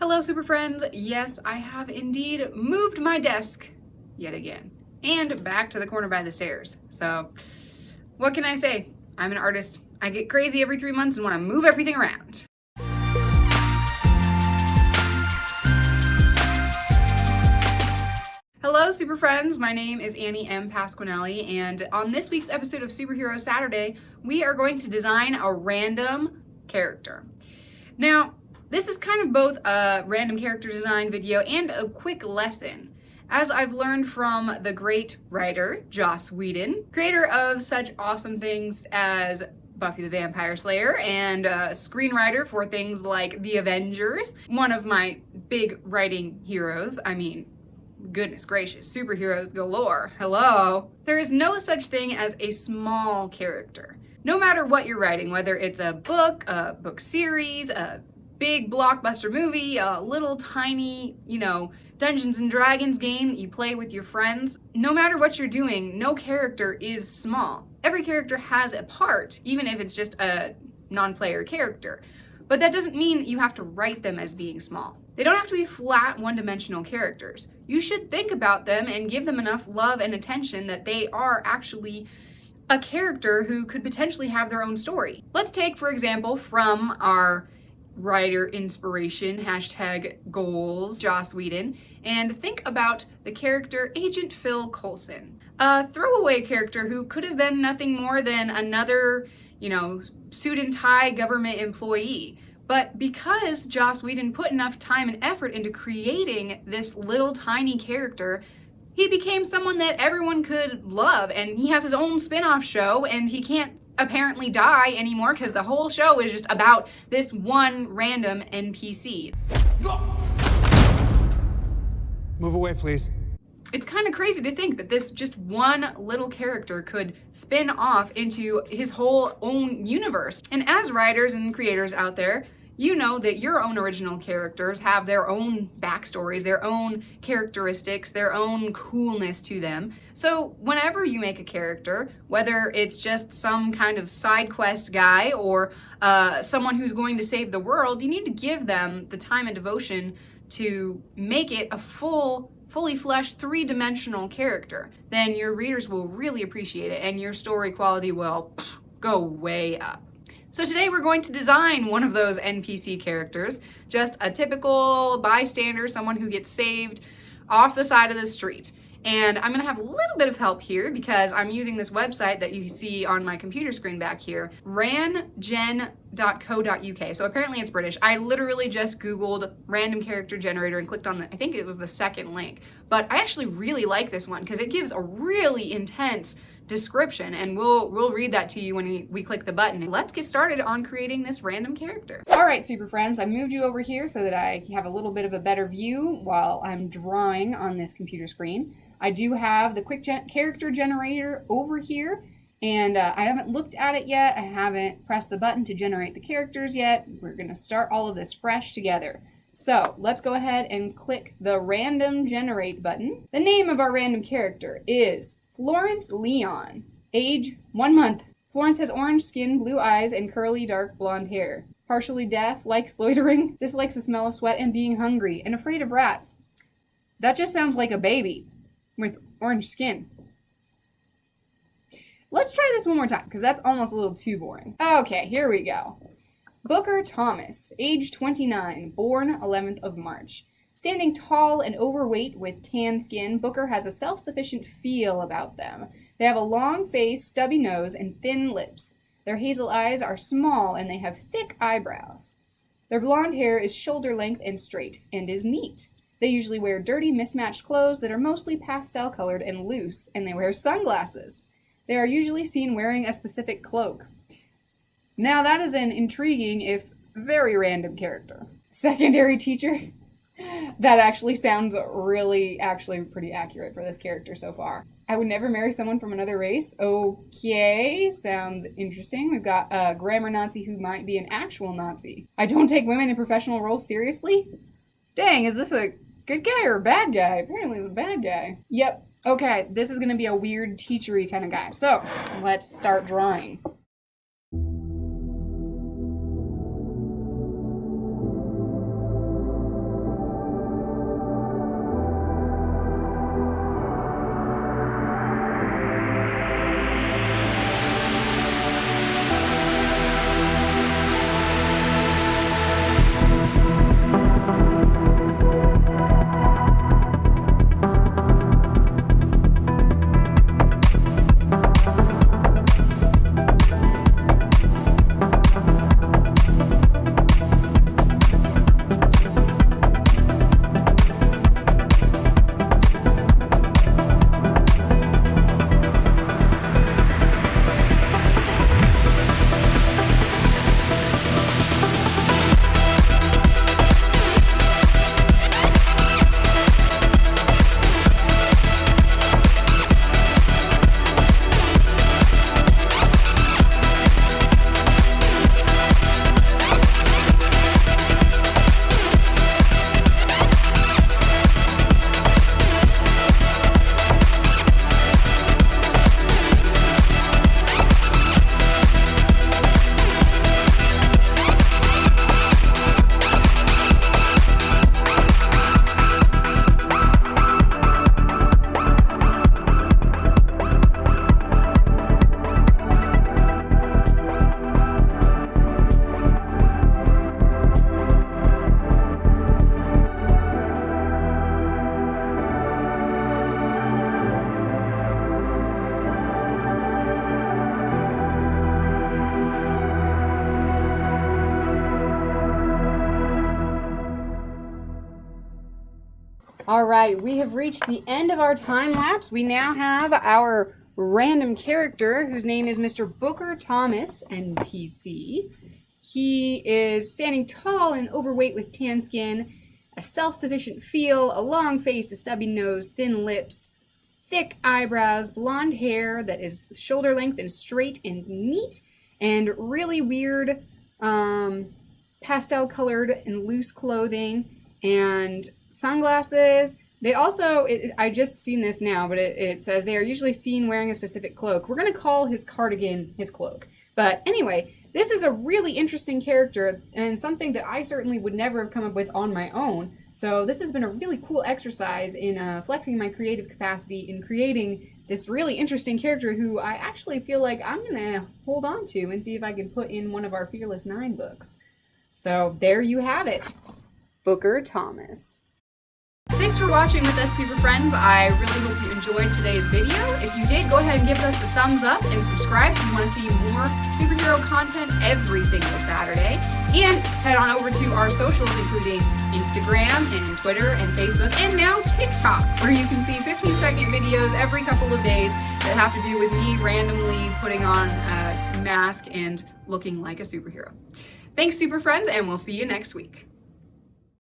Hello, super friends. Yes, I have indeed moved my desk yet again and back to the corner by the stairs. So what can I say? I'm an artist. I get crazy every 3 months and want to move everything around. Hello, super friends. My name is Annie M. Pasquinelli, and on this week's episode of Superhero Saturday, we are going to design a random character. Now, this is kind of both a random character design video and a quick lesson, as I've learned from the great writer Joss Whedon, creator of such awesome things as Buffy the Vampire Slayer and screenwriter for things like The Avengers, one of my big writing heroes. I mean, goodness gracious, superheroes galore. Hello. There is no such thing as a small character. No matter what you're writing, whether it's a book series, a big blockbuster movie, a little tiny, Dungeons and Dragons game that you play with your friends, no matter what you're doing, no character is small. Every character has a part, even if it's just a non-player character. But that doesn't mean that you have to write them as being small. They don't have to be flat, one-dimensional characters. You should think about them and give them enough love and attention that they are actually a character who could potentially have their own story. Let's take, for example, from our writer inspiration, #goals, Joss Whedon, and think about the character Agent Phil Coulson, a throwaway character who could have been nothing more than another, suit and tie government employee. But because Joss Whedon put enough time and effort into creating this little tiny character, he became someone that everyone could love, and he has his own spin-off show, and he can't apparently die anymore because the whole show is just about this one random NPC. Move away, please. It's kind of crazy to think that this just one little character could spin off into his whole own universe. And as writers and creators out there, you know that your own original characters have their own backstories, their own characteristics, their own coolness to them. So whenever you make a character, whether it's just some kind of side quest guy or someone who's going to save the world, you need to give them the time and devotion to make it a fully fleshed, three-dimensional character. Then your readers will really appreciate it and your story quality will go way up. So today we're going to design one of those NPC characters, just a typical bystander, someone who gets saved off the side of the street. And I'm gonna have a little bit of help here because I'm using this website that you see on my computer screen back here, rangen.co.uk. So apparently it's British. I literally just Googled random character generator and clicked on I think it was the second link. But I actually really like this one because it gives a really intense description, and we'll read that to you when we click the button. Let's get started on creating this random character. All right, super friends, I moved you over here so that I have a little bit of a better view while I'm drawing on this computer screen. I do have the quick character generator over here, and I haven't looked at it yet. I haven't pressed the button to generate the characters yet. We're gonna start all of this fresh together. So let's go ahead and click the random generate button. The name of our random character is Florence Leon, age 1 month. Florence has orange skin, blue eyes, and curly dark blonde hair. Partially deaf, likes loitering, dislikes the smell of sweat and being hungry, and afraid of rats. That just sounds like a baby with orange skin. Let's try this one more time because that's almost a little too boring. Okay, here we go. Booker Thomas, age 29, born 11th of March. Standing tall and overweight with tan skin, Booker has a self-sufficient feel about them. They have a long face, stubby nose, and thin lips. Their hazel eyes are small and they have thick eyebrows. Their blonde hair is shoulder length and straight, and is neat. They usually wear dirty, mismatched clothes that are mostly pastel-colored and loose, and they wear sunglasses. They are usually seen wearing a specific cloak. Now that is an intriguing, if very random character. Secondary teacher? That actually sounds actually pretty accurate for this character so far. I would never marry someone from another race. Okay, sounds interesting. We've got a grammar Nazi who might be an actual Nazi. I don't take women in professional roles seriously? Dang, is this a good guy or a bad guy? Apparently it's a bad guy. Yep, okay, this is gonna be a weird teachery kind of guy. So, let's start drawing. All right, we have reached the end of our time lapse. We now have our random character whose name is Mr. Booker Thomas, NPC. He is standing tall and overweight with tan skin, a self-sufficient feel, a long face, a stubby nose, thin lips, thick eyebrows, blonde hair that is shoulder length and straight and neat, and really weird pastel colored and loose clothing and sunglasses. They also, I just seen this now, but it says they are usually seen wearing a specific cloak. We're going to call his cardigan his cloak. But anyway, this is a really interesting character and something that I certainly would never have come up with on my own. So this has been a really cool exercise in flexing my creative capacity in creating this really interesting character who I actually feel like I'm going to hold on to and see if I can put in one of our Fearless 9 books. So there you have it, Booker Thomas. Thanks for watching with us, super friends. I really hope you enjoyed today's video. If you did, go ahead and give us a thumbs up and subscribe if you want to see more superhero content every single Saturday. And head on over to our socials, including Instagram and Twitter and Facebook, and now TikTok, where you can see 15-second videos every couple of days that have to do with me randomly putting on a mask and looking like a superhero. Thanks, super friends, and we'll see you next week.